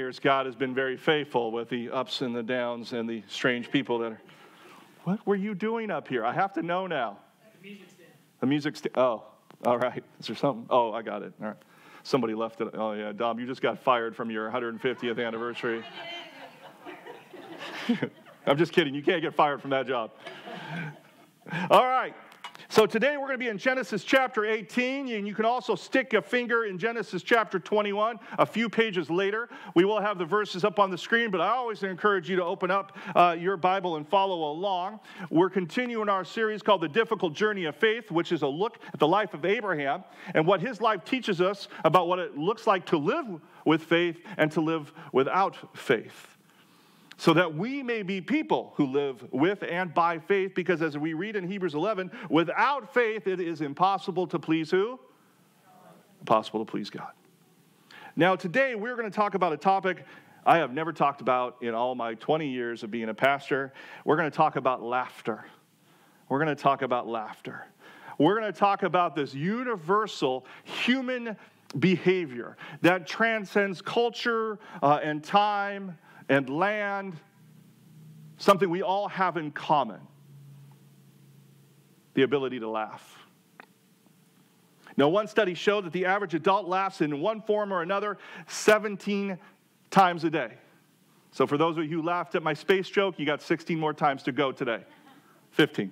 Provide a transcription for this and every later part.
years, God has been very faithful with the ups and the downs and the strange people that are, what were you doing up here? I have to know now. The music stand. The music stand. Oh, all right. Is there something? Oh, I got it. All right. Somebody left it. Oh, yeah. Dom, you just got fired from your 150th anniversary. I'm just kidding. You can't get fired from that job. All right. So today we're going to be in Genesis chapter 18, and you can also stick a finger in Genesis chapter 21, a few pages later. We will have the verses up on the screen, but I always encourage you to open up your Bible and follow along. We're continuing our series called The Difficult Journey of Faith, which is a look at the life of Abraham and what his life teaches us about what it looks like to live with faith and to live without faith, so that we may be people who live with and by faith, because as we read in Hebrews 11, without faith it is impossible to please who? Impossible to please God. Now today we're going to talk about a topic I have never talked about in all my 20 years of being a pastor. We're going to talk about laughter. We're going to talk about laughter. We're going to talk about this universal human behavior that transcends culture and time and land, something we all have in common: the ability to laugh. Now, one study showed that the average adult laughs in one form or another 17 times a day. So for those of you who laughed at my space joke, you got 16 more times to go today. 15.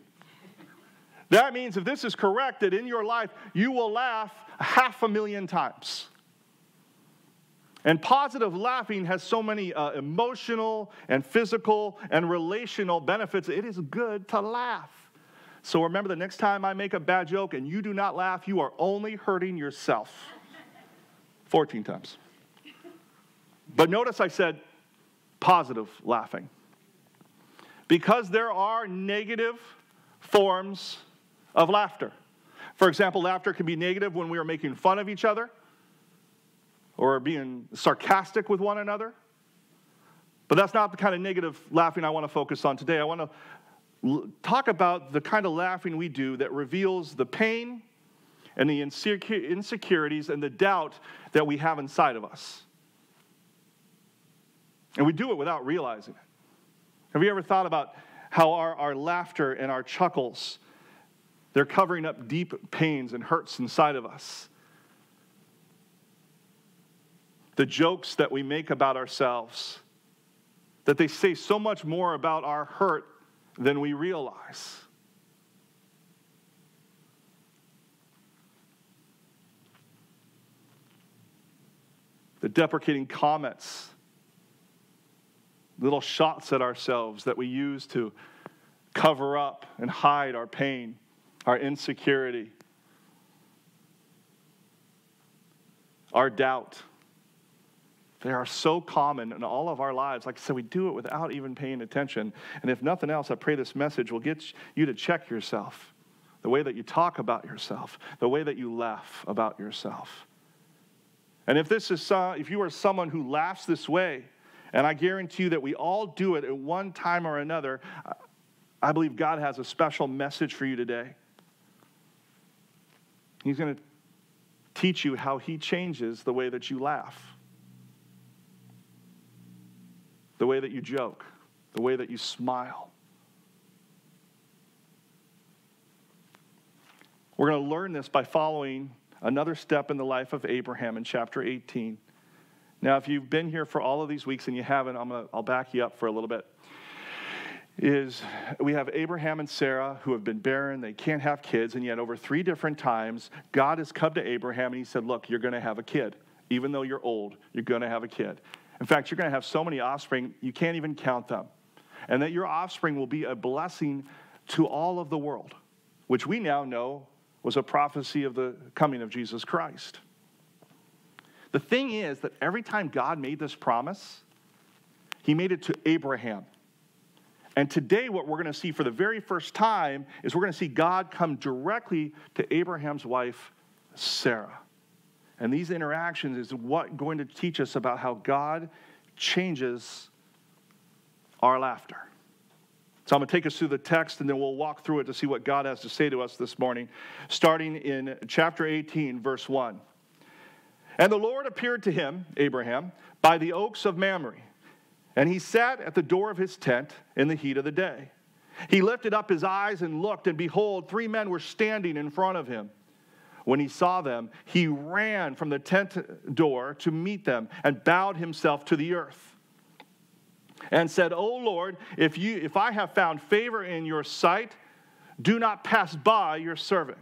That means if this is correct, that in your life you will laugh 500,000 times. And positive laughing has so many emotional and physical and relational benefits. It is good to laugh. So remember, the next time I make a bad joke and you do not laugh, you are only hurting yourself. 14 times. But notice I said positive laughing, because there are negative forms of laughter. For example, laughter can be negative when we are making fun of each other, or being sarcastic with one another. But that's not the kind of negative laughing I want to focus on today. I want to talk about the kind of laughing we do that reveals the pain and the insecurities and the doubt that we have inside of us. And we do it without realizing it. Have you ever thought about how our laughter and our chuckles, they're covering up deep pains and hurts inside of us? The jokes that we make about ourselves, that they say so much more about our hurt than we realize. The deprecating comments, little shots at ourselves that we use to cover up and hide our pain, our insecurity, our doubt. They are so common in all of our lives. Like I said, we do it without even paying attention. And if nothing else, I pray this message will get you to check yourself. The way that you talk about yourself. The way that you laugh about yourself. And if you are someone who laughs this way, and I guarantee you that we all do it at one time or another, I believe God has a special message for you today. He's going to teach you how He changes the way that you laugh. The way that you joke, the way that you smile. We're going to learn this by following another step in the life of Abraham in chapter 18. Now, if you've been here for all of these weeks and you haven't, I'll back you up for a little bit. We have Abraham and Sarah who have been barren, they can't have kids, and yet over 3 different times, God has come to Abraham and He said, look, you're going to have a kid. Even though you're old, you're going to have a kid. In fact, you're going to have so many offspring, you can't even count them. And that your offspring will be a blessing to all of the world, which we now know was a prophecy of the coming of Jesus Christ. The thing is that every time God made this promise, He made it to Abraham. And today what we're going to see for the very first time is we're going to see God come directly to Abraham's wife, Sarah. And these interactions is what going to teach us about how God changes our laughter. So I'm going to take us through the text, and then we'll walk through it to see what God has to say to us this morning, starting in chapter 18, verse 1. And the Lord appeared to him, Abraham, by the oaks of Mamre. And he sat at the door of his tent in the heat of the day. He lifted up his eyes and looked, and behold, 3 men were standing in front of him. When he saw them, he ran from the tent door to meet them and bowed himself to the earth and said, O Lord, if I have found favor in your sight, do not pass by your servant.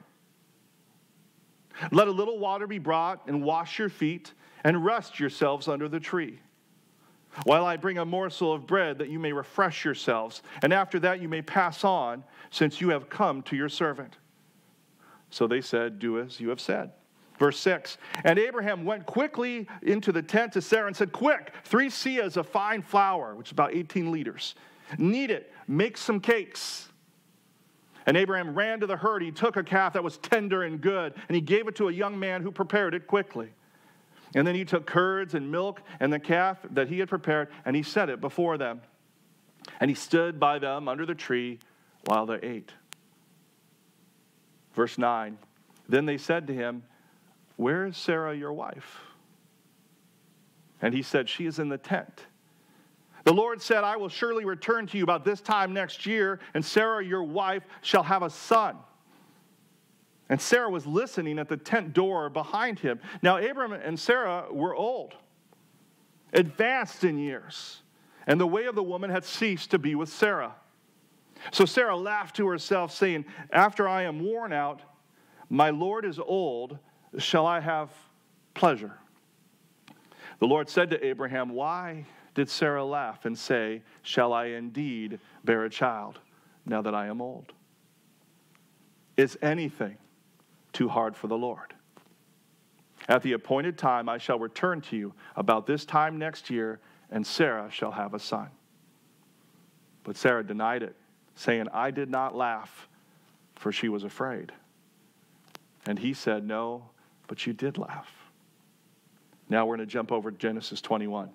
Let a little water be brought and wash your feet and rest yourselves under the tree, while I bring a morsel of bread that you may refresh yourselves, and after that you may pass on, since you have come to your servant. So they said, do as you have said. Verse 6, and Abraham went quickly into the tent to Sarah and said, quick, 3 seahs of fine flour, which is about 18 liters. Knead it, make some cakes. And Abraham ran to the herd. He took a calf that was tender and good, and he gave it to a young man who prepared it quickly. And then he took curds and milk and the calf that he had prepared, and he set it before them. And he stood by them under the tree while they ate. Verse 9, then they said to him, where is Sarah your wife? And he said, she is in the tent. The Lord said, I will surely return to you about this time next year, and Sarah your wife shall have a son. And Sarah was listening at the tent door behind him. Now Abram and Sarah were old, advanced in years, and the way of the woman had ceased to be with Sarah. So Sarah laughed to herself, saying, after I am worn out, my Lord is old, shall I have pleasure? The Lord said to Abraham, why did Sarah laugh and say, shall I indeed bear a child now that I am old? Is anything too hard for the Lord? At the appointed time I shall return to you about this time next year, and Sarah shall have a son. But Sarah denied it, saying, I did not laugh, for she was afraid. And he said, no, but you did laugh. Now we're going to jump over to Genesis 21.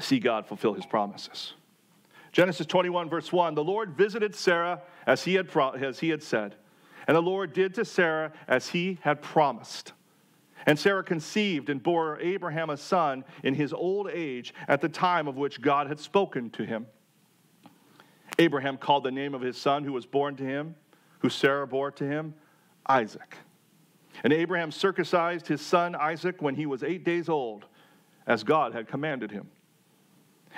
See God fulfill his promises. Genesis 21, verse 1, the Lord visited Sarah as he had said, and the Lord did to Sarah as he had promised. And Sarah conceived and bore Abraham a son in his old age at the time of which God had spoken to him. Abraham called the name of his son who was born to him, who Sarah bore to him, Isaac. And Abraham circumcised his son Isaac when he was 8 days old, as God had commanded him.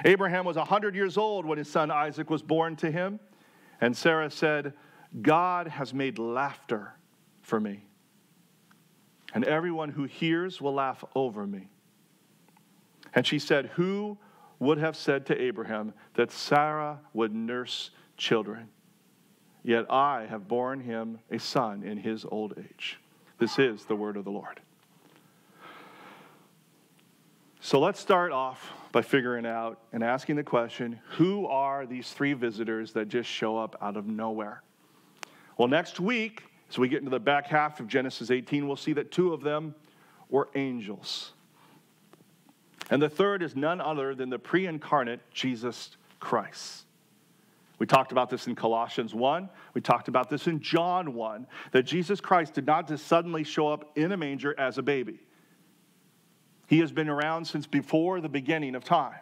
Abraham was 100 years old when his son Isaac was born to him. And Sarah said, God has made laughter for me, and everyone who hears will laugh over me. And she said, who would have said to Abraham that Sarah would nurse children? Yet I have borne him a son in his old age. This is the word of the Lord. So let's start off by figuring out and asking the question, who are these 3 visitors that just show up out of nowhere? Well, next week, as we get into the back half of Genesis 18, we'll see that 2 of them were angels. And the third is none other than the pre-incarnate Jesus Christ. We talked about this in Colossians 1. We talked about this in John 1, that Jesus Christ did not just suddenly show up in a manger as a baby. He has been around since before the beginning of time.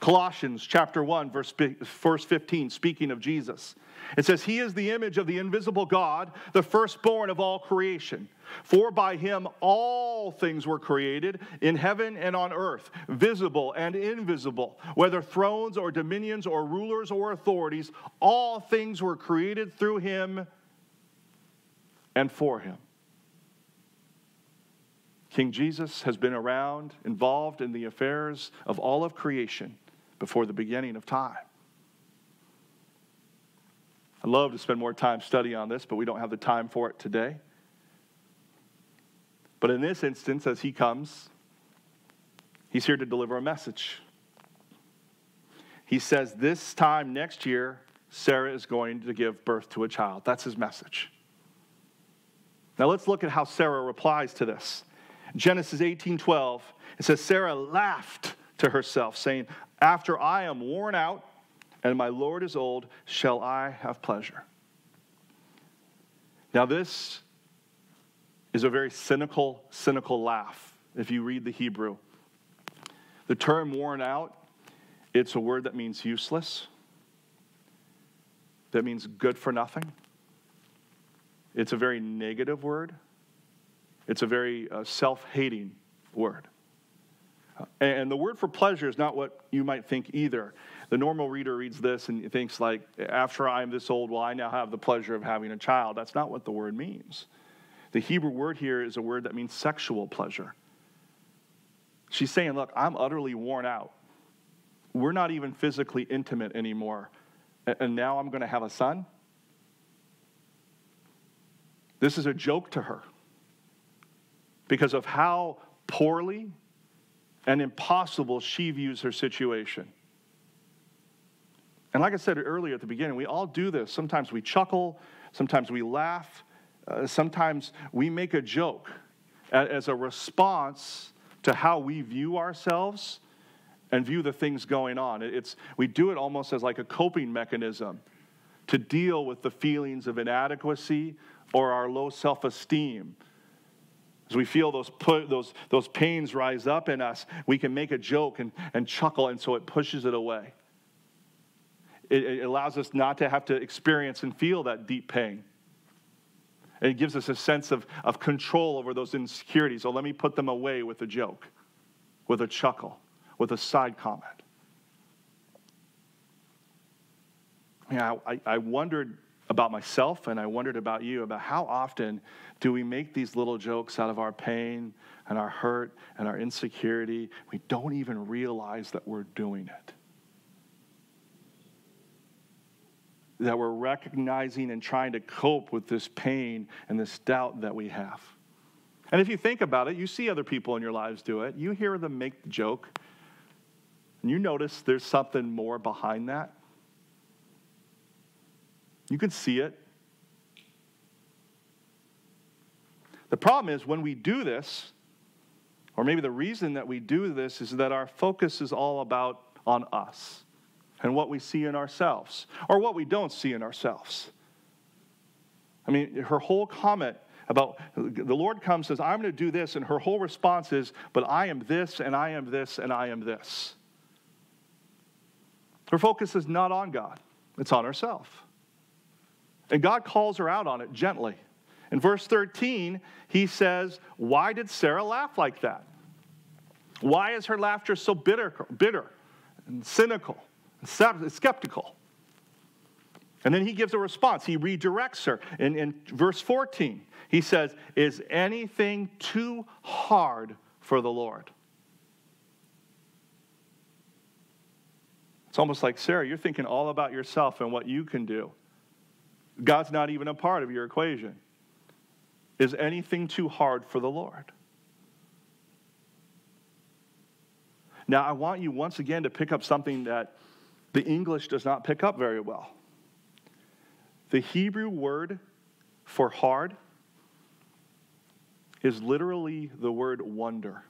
Colossians chapter 1, verse 15, speaking of Jesus. It says, he is the image of the invisible God, the firstborn of all creation. For by him all things were created, in heaven and on earth, visible and invisible, whether thrones or dominions or rulers or authorities, all things were created through him and for him. King Jesus has been around, involved in the affairs of all of creation before the beginning of time. I'd love to spend more time studying on this, but we don't have the time for it today. But in this instance, as he comes, he's here to deliver a message. He says this time next year, Sarah is going to give birth to a child. That's his message. Now let's look at how Sarah replies to this. Genesis 18:12, it says, Sarah laughed to herself, saying, after I am worn out and my Lord is old, shall I have pleasure? Now this is a very cynical laugh, if you read the Hebrew. The term worn out, it's a word that means useless, that means good for nothing. It's a very negative word. It's a very self-hating word. And the word for pleasure is not what you might think either. The normal reader reads this and thinks like, after I'm this old, well, I now have the pleasure of having a child. That's not what the word means. The Hebrew word here is a word that means sexual pleasure. She's saying, look, I'm utterly worn out. We're not even physically intimate anymore. And now I'm going to have a son? This is a joke to her because of how poorly and impossible she views her situation. And like I said earlier at the beginning, we all do this. Sometimes we chuckle, sometimes we laugh, sometimes we make a joke as a response to how we view ourselves and view the things going on. We do it almost as like a coping mechanism to deal with the feelings of inadequacy or our low self-esteem. As we feel those pains rise up in us, we can make a joke and chuckle, and so it pushes it away. It allows us not to have to experience and feel that deep pain. And it gives us a sense of control over those insecurities. So let me put them away with a joke, with a chuckle, with a side comment. I wondered about myself, and I wondered about you, about how often do we make these little jokes out of our pain and our hurt and our insecurity. We don't even realize that we're doing it. That we're recognizing and trying to cope with this pain and this doubt that we have. And if you think about it, you see other people in your lives do it. You hear them make the joke, and you notice there's something more behind that. You can see it. The problem is when we do this, or maybe the reason that we do this is that our focus is all about on us and what we see in ourselves or what we don't see in ourselves. I mean, her whole comment about the Lord comes and says, I'm going to do this, and her whole response is, but I am this, and I am this, and I am this. Her focus is not on God. It's on herself. And God calls her out on it gently. In verse 13, he says, why did Sarah laugh like that? Why is her laughter so bitter and cynical and skeptical? And then he gives a response. He redirects her. In verse 14, he says, is anything too hard for the Lord? It's almost like, Sarah, you're thinking all about yourself and what you can do. God's not even a part of your equation. Is anything too hard for the Lord? Now, I want you once again to pick up something that the English does not pick up very well. The Hebrew word for hard is literally the word wonder.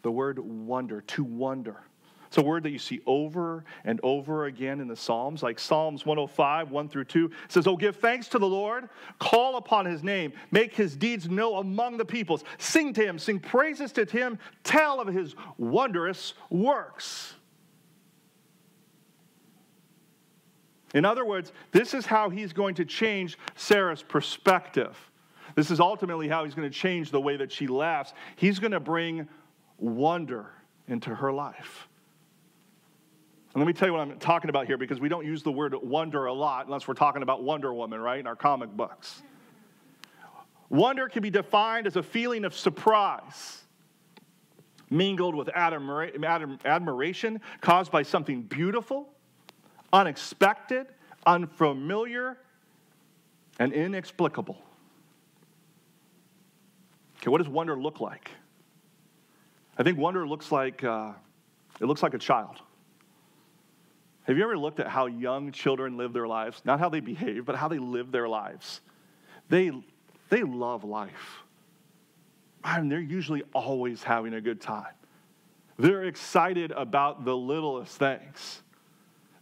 The word wonder, to wonder. It's a word that you see over and over again in the Psalms, like Psalms 105, 1 through 2. It says, oh, give thanks to the Lord, call upon his name, make his deeds known among the peoples, sing to him, sing praises to him, tell of his wondrous works. In other words, this is how he's going to change Sarah's perspective. This is ultimately how he's going to change the way that she laughs. He's going to bring wonder into her life. And let me tell you what I'm talking about here, because we don't use the word wonder a lot unless we're talking about Wonder Woman, right, in our comic books. Wonder can be defined as a feeling of surprise, mingled with admiration caused by something beautiful, unexpected, unfamiliar, and inexplicable. Okay, what does wonder look like? I think wonder looks like a child. Have you ever looked at how young children live their lives? Not how they behave, but how they live their lives. They love life. And they're usually always having a good time. They're excited about the littlest things.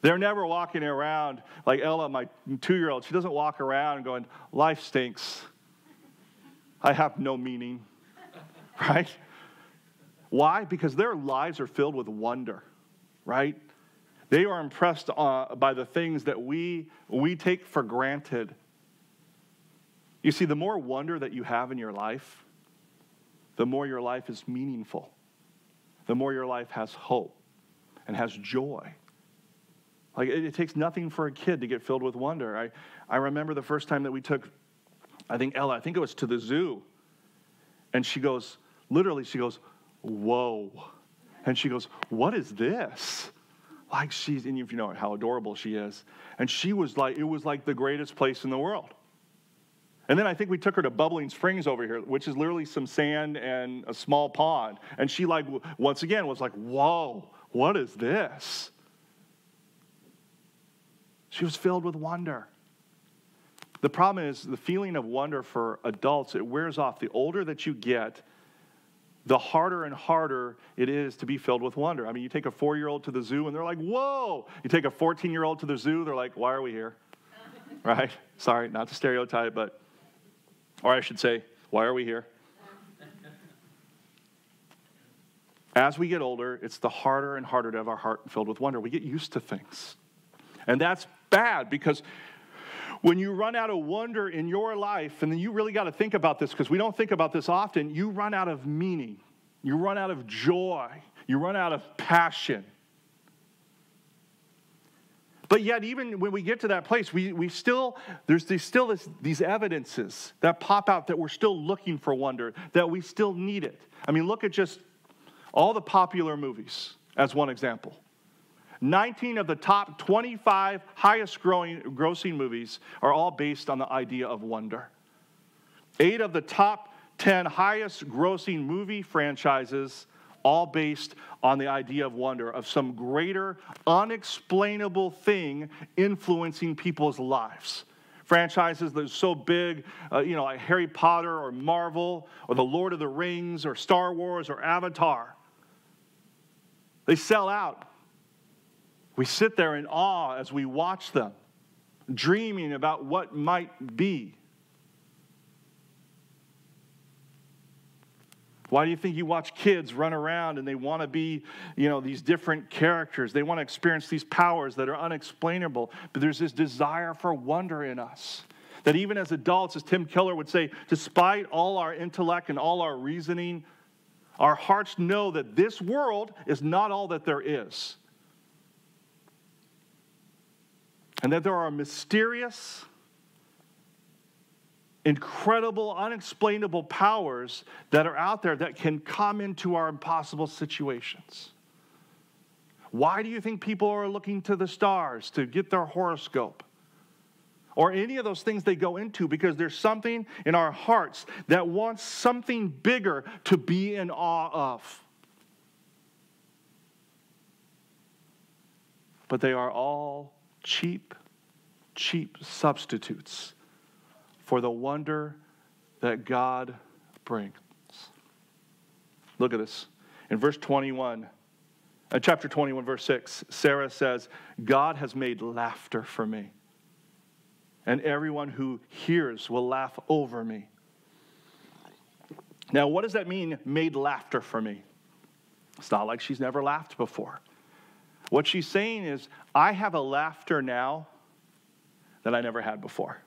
They're never walking around like Ella, my 2-year-old. She doesn't walk around going, life stinks. I have no meaning, right? Why? Because their lives are filled with wonder, right? They are impressed by the things that we take for granted. You see, the more wonder that you have in your life, the more your life is meaningful. The more your life has hope and has joy. Like, it takes nothing for a kid to get filled with wonder. I remember the first time that we took, Ella, I think it was to the zoo. And she goes, whoa. And she goes, what is this? Like, and you know how adorable she is. And she was like, it was like the greatest place in the world. And then I think we took her to Bubbling Springs over here, which is literally some sand and a small pond. And she, like, once again was like, whoa, what is this? She was filled with wonder. The problem is the feeling of wonder for adults, it wears off. The older that you get, the harder and harder it is to be filled with wonder. I mean, you take a 4-year-old to the zoo and they're like, whoa. You take a 14-year-old to the zoo, they're like, why are we here? Right? Sorry, not to stereotype, or I should say, why are we here? As we get older, it's the harder and harder to have our heart filled with wonder. We get used to things. And that's bad, because when you run out of wonder in your life, and then you really got to think about this, because we don't think about this often, you run out of meaning. You run out of joy. You run out of passion. But yet, even when we get to that place, there's these evidences that pop out that we're still looking for wonder, that we still need it. I mean, look at just all the popular movies as one example. 19 of the top 25 highest grossing movies are all based on the idea of wonder. 8 of the top 10 highest grossing movie franchises, all based on the idea of wonder, of some greater, unexplainable thing influencing people's lives. Franchises that are so big, like Harry Potter or Marvel or The Lord of the Rings or Star Wars or Avatar. They sell out. We sit there in awe as we watch them, dreaming about what might be. Why do you think you watch kids run around and they want to be, these different characters? They want to experience these powers that are unexplainable. But there's this desire for wonder in us. That even as adults, as Tim Keller would say, despite all our intellect and all our reasoning, our hearts know that this world is not all that there is. And that there are mysterious, incredible, unexplainable powers that are out there that can come into our impossible situations. Why do you think people are looking to the stars to get their horoscope? Or any of those things they go into? Because there's something in our hearts that wants something bigger to be in awe of. But they are all cheap substitutes for the wonder that God brings. Look at this. In verse 21, chapter 21, verse 6, Sarah says, God has made laughter for me, and everyone who hears will laugh over me. Now, what does that mean, made laughter for me? It's not like she's never laughed before. What she's saying is, I have a laughter now that I never had before.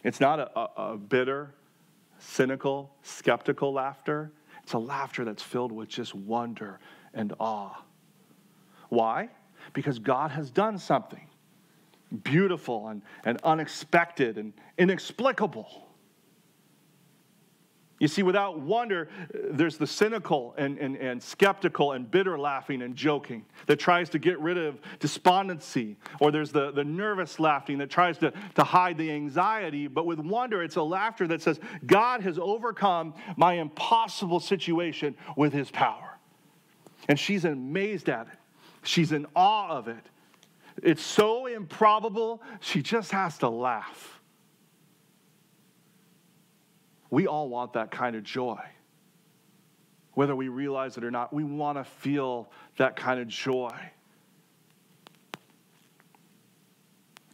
It's not a bitter, cynical, skeptical laughter. It's a laughter that's filled with just wonder and awe. Why? Because God has done something beautiful and unexpected and inexplicable. You see, without wonder, there's the cynical and skeptical and bitter laughing and joking that tries to get rid of despondency. Or there's the nervous laughing that tries to hide the anxiety. But with wonder, it's a laughter that says, God has overcome my impossible situation with his power. And she's amazed at it. She's in awe of it. It's so improbable, she just has to laugh. We all want that kind of joy. Whether we realize it or not, we want to feel that kind of joy.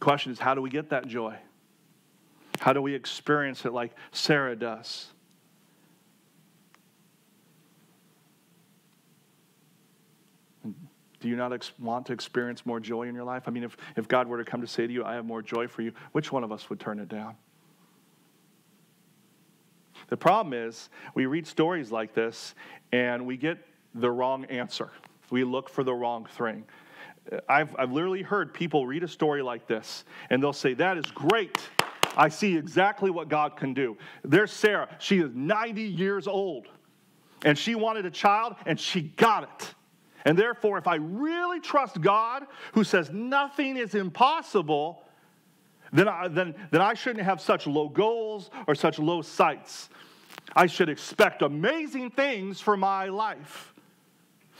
The question is, how do we get that joy? How do we experience it like Sarah does? Do you not want to experience more joy in your life? I mean, if God were to come to say to you, I have more joy for you, which one of us would turn it down? The problem is we read stories like this and we get the wrong answer. We look for the wrong thing. I've literally heard people read a story like this and they'll say, that is great. I see exactly what God can do. There's Sarah. She is 90 years old and she wanted a child and she got it. And therefore, if I really trust God, who says nothing is impossible, then I shouldn't have such low goals or such low sights. I should expect amazing things for my life.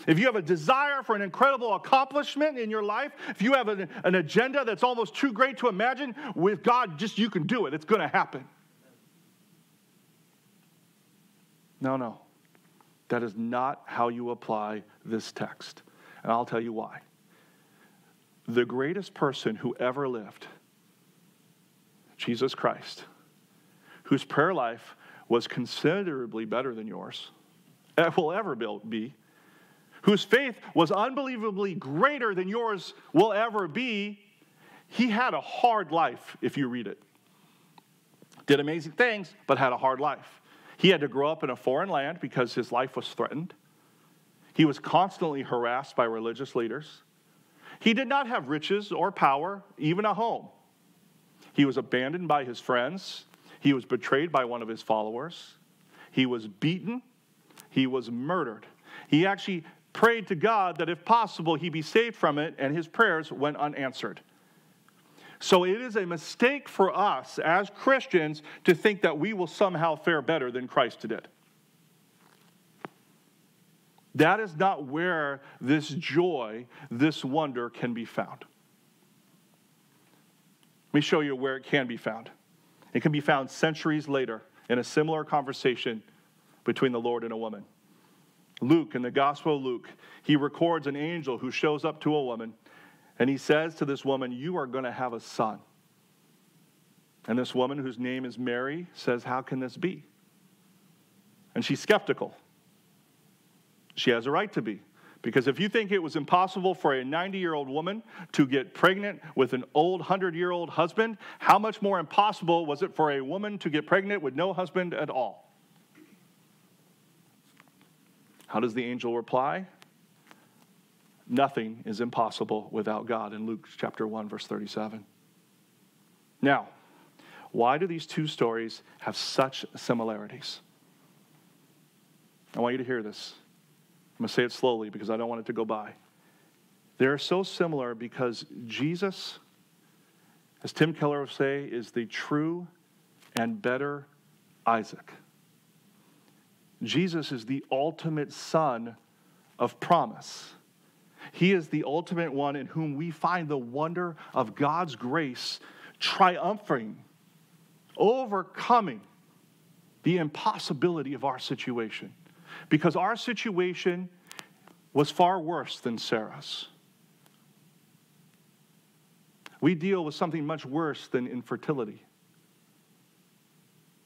If you have a desire for an incredible accomplishment in your life, if you have an agenda that's almost too great to imagine, with God, just you can do it. It's going to happen. No. That is not how you apply this text. And I'll tell you why. The greatest person who ever lived, Jesus Christ, whose prayer life was considerably better than yours, will ever be, whose faith was unbelievably greater than yours will ever be, he had a hard life, if you read it. Did amazing things, but had a hard life. He had to grow up in a foreign land because his life was threatened. He was constantly harassed by religious leaders. He did not have riches or power, even a home. He was abandoned by his friends. He was betrayed by one of his followers. He was beaten. He was murdered. He actually prayed to God that if possible, he be saved from it, and his prayers went unanswered. So it is a mistake for us as Christians to think that we will somehow fare better than Christ did. That is not where this joy, this wonder can be found. Let me show you where it can be found. It can be found centuries later in a similar conversation between the Lord and a woman. Luke, in the Gospel of Luke, he records an angel who shows up to a woman, and he says to this woman, you are going to have a son. And this woman, whose name is Mary, says, how can this be? And she's skeptical. She has a right to be. Because if you think it was impossible for a 90-year-old woman to get pregnant with an old 100-year-old husband, how much more impossible was it for a woman to get pregnant with no husband at all? How does the angel reply? Nothing is impossible without God, in Luke chapter 1, verse 37. Now, why do these two stories have such similarities? I want you to hear this. I'm going to say it slowly because I don't want it to go by. They're so similar because Jesus, as Tim Keller would say, is the true and better Isaac. Jesus is the ultimate son of promise. He is the ultimate one in whom we find the wonder of God's grace triumphing, overcoming the impossibility of our situation. Because our situation was far worse than Sarah's. We deal with something much worse than infertility,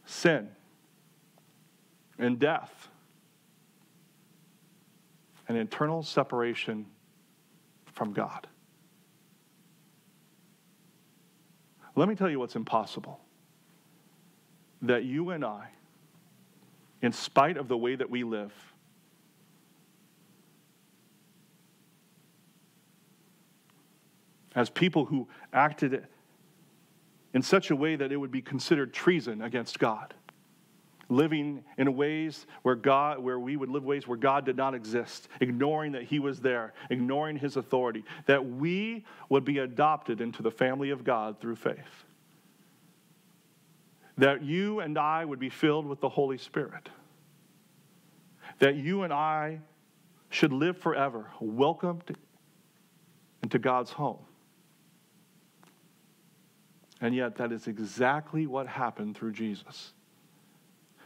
sin, and death, and eternal separation from God. Let me tell you what's impossible. That you and I, in spite of the way that we live, as people who acted in such a way that it would be considered treason against God, living in ways where we would live ways where God did not exist, ignoring that he was there, ignoring his authority, that we would be adopted into the family of God through faith. That you and I would be filled with the Holy Spirit. That you and I should live forever, welcomed into God's home. And yet that is exactly what happened through Jesus.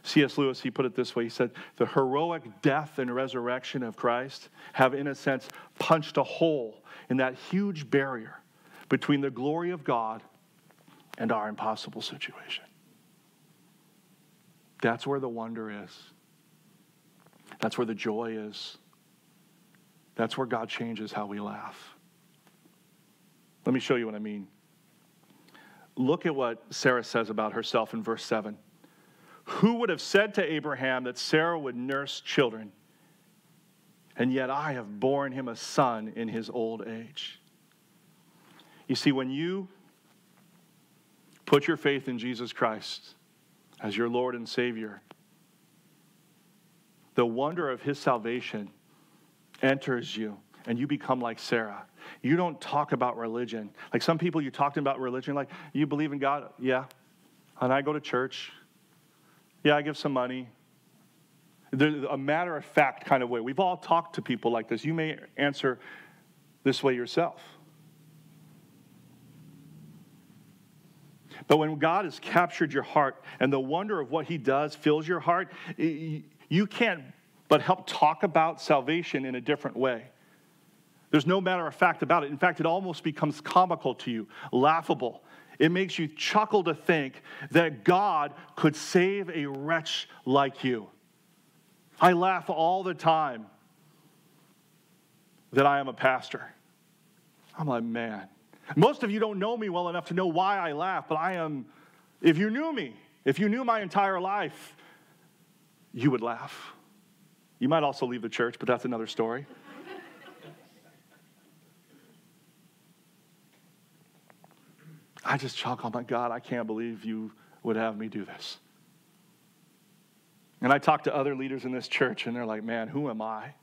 C.S. Lewis, he put it this way. He said, the heroic death and resurrection of Christ have, in a sense, punched a hole in that huge barrier between the glory of God and our impossible situation. That's where the wonder is. That's where the joy is. That's where God changes how we laugh. Let me show you what I mean. Look at what Sarah says about herself in verse 7. Who would have said to Abraham that Sarah would nurse children? And yet I have borne him a son in his old age. You see, when you put your faith in Jesus Christ as your Lord and Savior, the wonder of his salvation enters you, and you become like Sarah. You don't talk about religion. Like some people, you talk about religion, like, you believe in God? Yeah. And I go to church. Yeah, I give some money. There's a matter-of-fact kind of way. We've all talked to people like this. You may answer this way yourself. But when God has captured your heart and the wonder of what he does fills your heart, you can't but help talk about salvation in a different way. There's no matter of fact about it. In fact, it almost becomes comical to you, laughable. It makes you chuckle to think that God could save a wretch like you. I laugh all the time that I am a pastor. I'm like, man. Most of you don't know me well enough to know why I laugh, but I am, if you knew me, if you knew my entire life, you would laugh. You might also leave the church, but that's another story. I just chuckle, oh my God, I can't believe you would have me do this. And I talk to other leaders in this church, and they're like, man, who am I?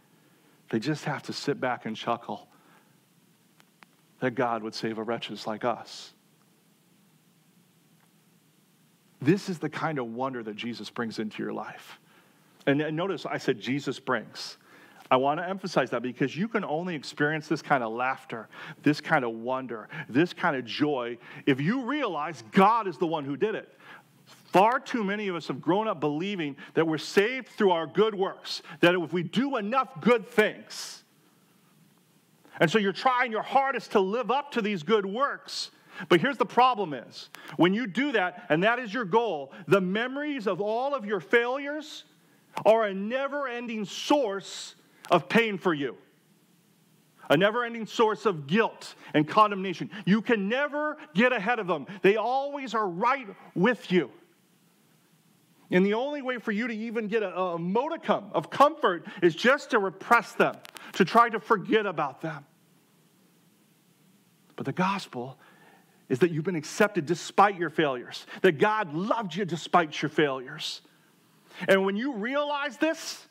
They just have to sit back and chuckle that God would save a wretches like us. This is the kind of wonder that Jesus brings into your life. And notice I said Jesus brings. I want to emphasize that because you can only experience this kind of laughter, this kind of wonder, this kind of joy if you realize God is the one who did it. Far too many of us have grown up believing that we're saved through our good works, that if we do enough good things. And so you're trying your hardest to live up to these good works. But here's the problem is, when you do that, and that is your goal, the memories of all of your failures are a never-ending source of pain for you. A never-ending source of guilt and condemnation. You can never get ahead of them. They always are right with you. And the only way for you to even get a modicum of comfort is just to repress them, to try to forget about them. But the gospel is that you've been accepted despite your failures, that God loved you despite your failures. And when you realize this,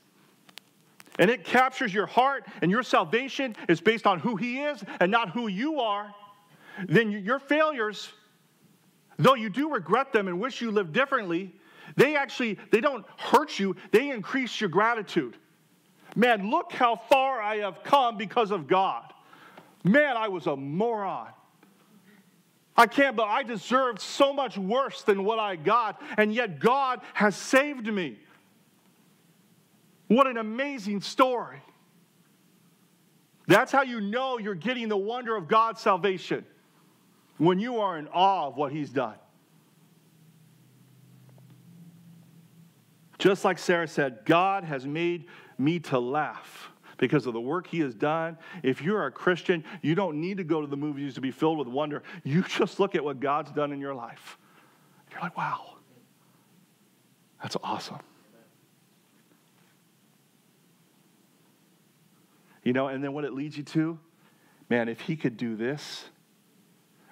and it captures your heart, and your salvation is based on who he is and not who you are, then your failures, though you do regret them and wish you lived differently, they don't hurt you, they increase your gratitude. Man, look how far I have come because of God. Man, I was a moron. I deserved so much worse than what I got, and yet God has saved me. What an amazing story. That's how you know you're getting the wonder of God's salvation, when you are in awe of what he's done. Just like Sarah said, God has made me to laugh because of the work he has done. If you're a Christian, you don't need to go to the movies to be filled with wonder. You just look at what God's done in your life. You're like, wow, that's awesome. You know, and then what it leads you to, man, if he could do this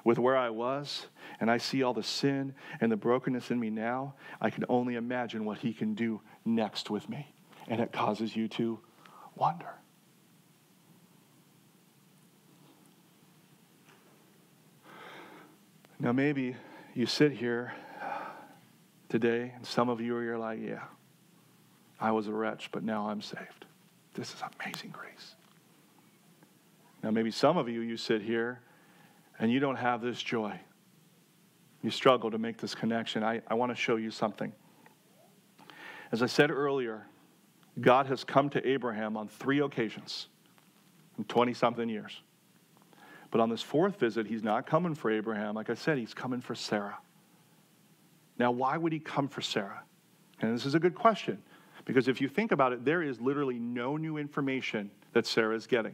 with where I was, and I see all the sin and the brokenness in me now, I can only imagine what he can do next with me. And it causes you to wonder. Now maybe you sit here today, and some of you are like, yeah, I was a wretch, but now I'm saved. This is amazing grace. Now maybe some of you sit here and you don't have this joy. You struggle to make this connection. I want to show you something. As I said earlier, God has come to Abraham on 3 occasions in 20-something years. But on this 4th visit, he's not coming for Abraham. Like I said, he's coming for Sarah. Now, why would he come for Sarah? And this is a good question, because if you think about it, there is literally no new information that Sarah is getting.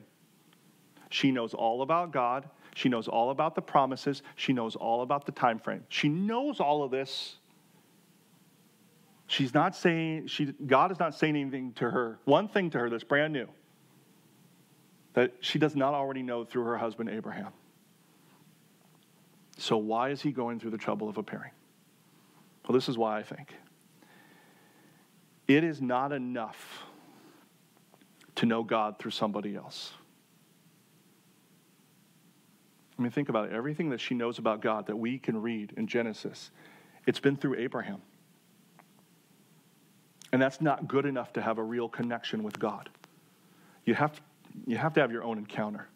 She knows all about God. She knows all about the promises. She knows all about the time frame. She knows all of this. God is not saying anything to her, one thing to her that's brand new, that she does not already know through her husband Abraham. So why is he going through the trouble of appearing? Well, this is why I think. It is not enough to know God through somebody else. I mean, think about it. Everything that she knows about God that we can read in Genesis, it's been through Abraham. And that's not good enough to have a real connection with God. You have to have your own encounter.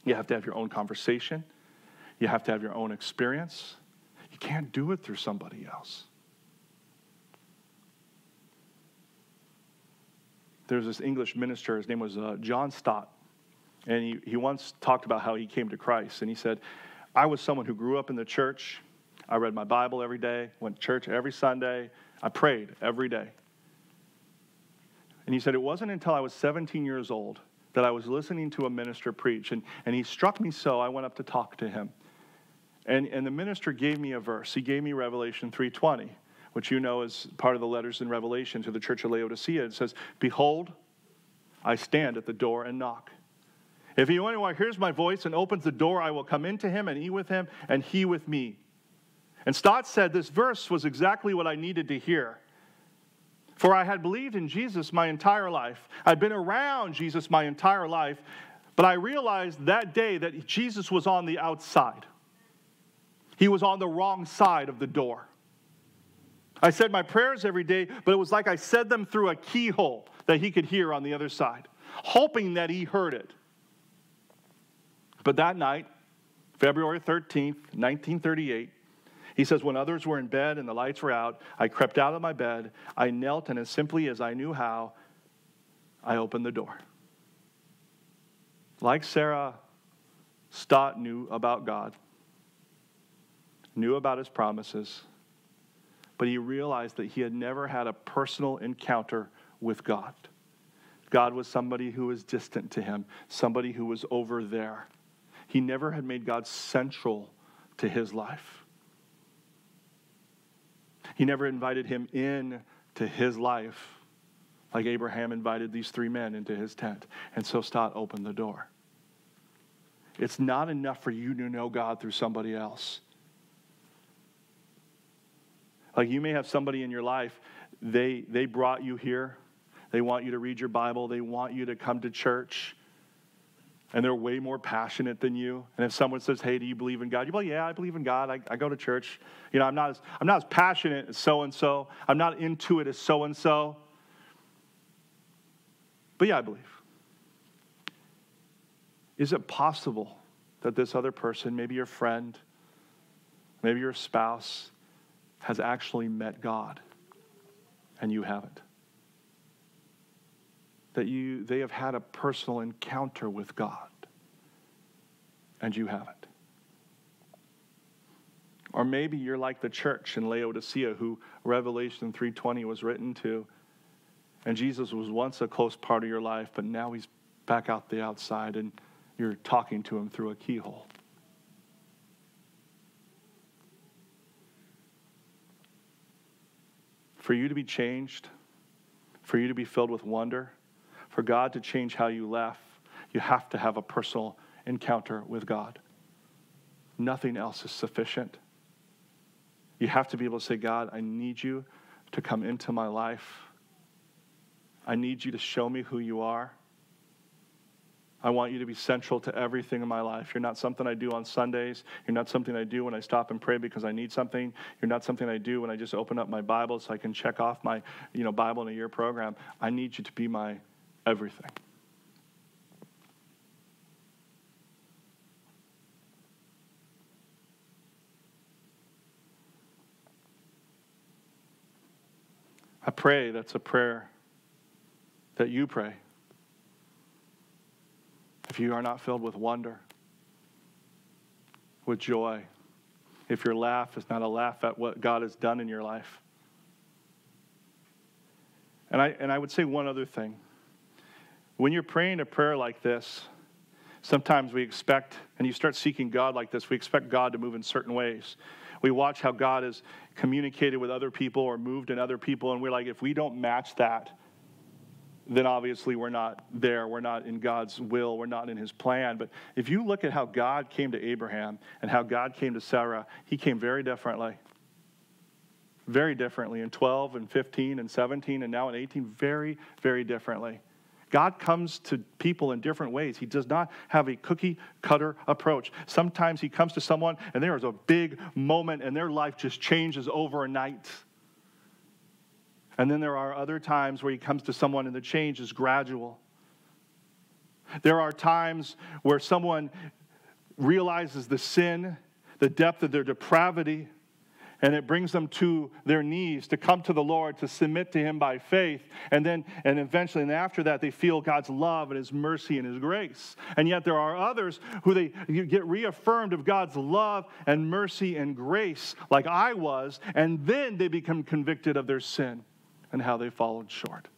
You have to have your own conversation. You have to have your own experience. You can't do it through somebody else. There's this English minister, his name was John Stott, and he once talked about how he came to Christ, and he said, I was someone who grew up in the church. I read my Bible every day, went to church every Sunday. I prayed every day. And he said, it wasn't until I was 17 years old that I was listening to a minister preach, and he struck me so I went up to talk to him. And the minister gave me a verse. He gave me Revelation 3:20. Which you know is part of the letters in Revelation to the church of Laodicea. It says, behold, I stand at the door and knock. If anyone hears my voice and opens the door, I will come into him and eat with him and he with me. And Stott said this verse was exactly what I needed to hear. For I had believed in Jesus my entire life. I'd been around Jesus my entire life. But I realized that day that Jesus was on the outside. He was on the wrong side of the door. I said my prayers every day, but it was like I said them through a keyhole that he could hear on the other side, hoping that he heard it. But that night, February 13th, 1938, he says, when others were in bed and the lights were out, I crept out of my bed, I knelt, and as simply as I knew how, I opened the door. Like Sarah, Stott knew about God, knew about his promises, but he realized that he had never had a personal encounter with God. God was somebody who was distant to him, somebody who was over there. He never had made God central to his life. He never invited him in to his life like Abraham invited these three men into his tent. And so Stott opened the door. It's not enough for you to know God through somebody else. Like you may have somebody in your life, they brought you here. They want you to read your Bible. They want you to come to church. And they're way more passionate than you. And if someone says, hey, do you believe in God? You're like, yeah, I believe in God. I go to church. You know, I'm not as passionate as so-and-so. I'm not into it as so-and-so. But yeah, I believe. Is it possible that this other person, maybe your friend, maybe your spouse, has actually met God and you haven't? That they have had a personal encounter with God and you haven't. Or maybe you're like the church in Laodicea who Revelation 3:20 was written to, and Jesus was once a close part of your life, but now he's back out the outside and you're talking to him through a keyhole. For you to be changed, for you to be filled with wonder, for God to change how you laugh, you have to have a personal encounter with God. Nothing else is sufficient. You have to be able to say, God, I need you to come into my life. I need you to show me who you are. I want you to be central to everything in my life. You're not something I do on Sundays. You're not something I do when I stop and pray because I need something. You're not something I do when I just open up my Bible so I can check off my Bible in a year program. I need you to be my everything. I pray that's a prayer that you pray. If you are not filled with wonder, with joy, if your laugh is not a laugh at what God has done in your life, And I would say one other thing. When you're praying a prayer like this, sometimes we expect, and you start seeking God like this, we expect God to move in certain ways. We watch how God has communicated with other people or moved in other people, and we're like, if we don't match that, then obviously we're not there. We're not in God's will. We're not in his plan. But if you look at how God came to Abraham and how God came to Sarah, he came very differently. Very differently in 12 and 15 and 17 and now in 18, very, very differently. God comes to people in different ways. He does not have a cookie-cutter approach. Sometimes he comes to someone and there is a big moment and their life just changes overnight. And then there are other times where he comes to someone and the change is gradual. There are times where someone realizes the sin, the depth of their depravity, and it brings them to their knees to come to the Lord, to submit to him by faith. And eventually, and after that, they feel God's love and his mercy and his grace. And yet there are others who you get reaffirmed of God's love and mercy and grace, like I was, and then they become convicted of their sin and how they followed short.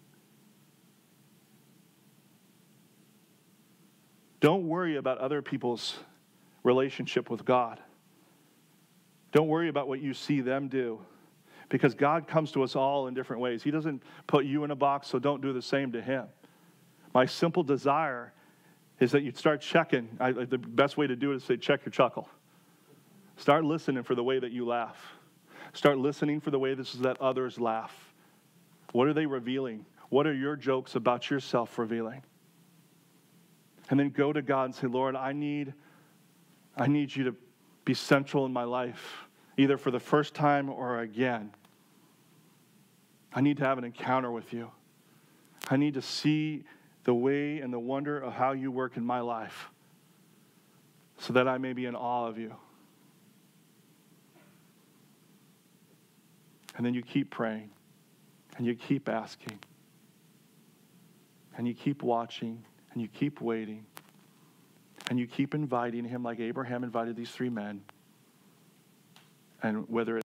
Don't worry about other people's relationship with God. Don't worry about what you see them do, because God comes to us all in different ways. He doesn't put you in a box, so don't do the same to him. My simple desire is that you start checking. The best way to do it is say, check your chuckle. Start listening for the way that you laugh. Start listening for the way that others laugh. What are they revealing? What are your jokes about yourself revealing? And then go to God and say, Lord, I need you to be central in my life, either for the first time or again. I need to have an encounter with you. I need to see the way and the wonder of how you work in my life so that I may be in awe of you. And then you keep praying, and you keep asking, and you keep watching, and you keep waiting, and you keep inviting him like Abraham invited these three men. And whether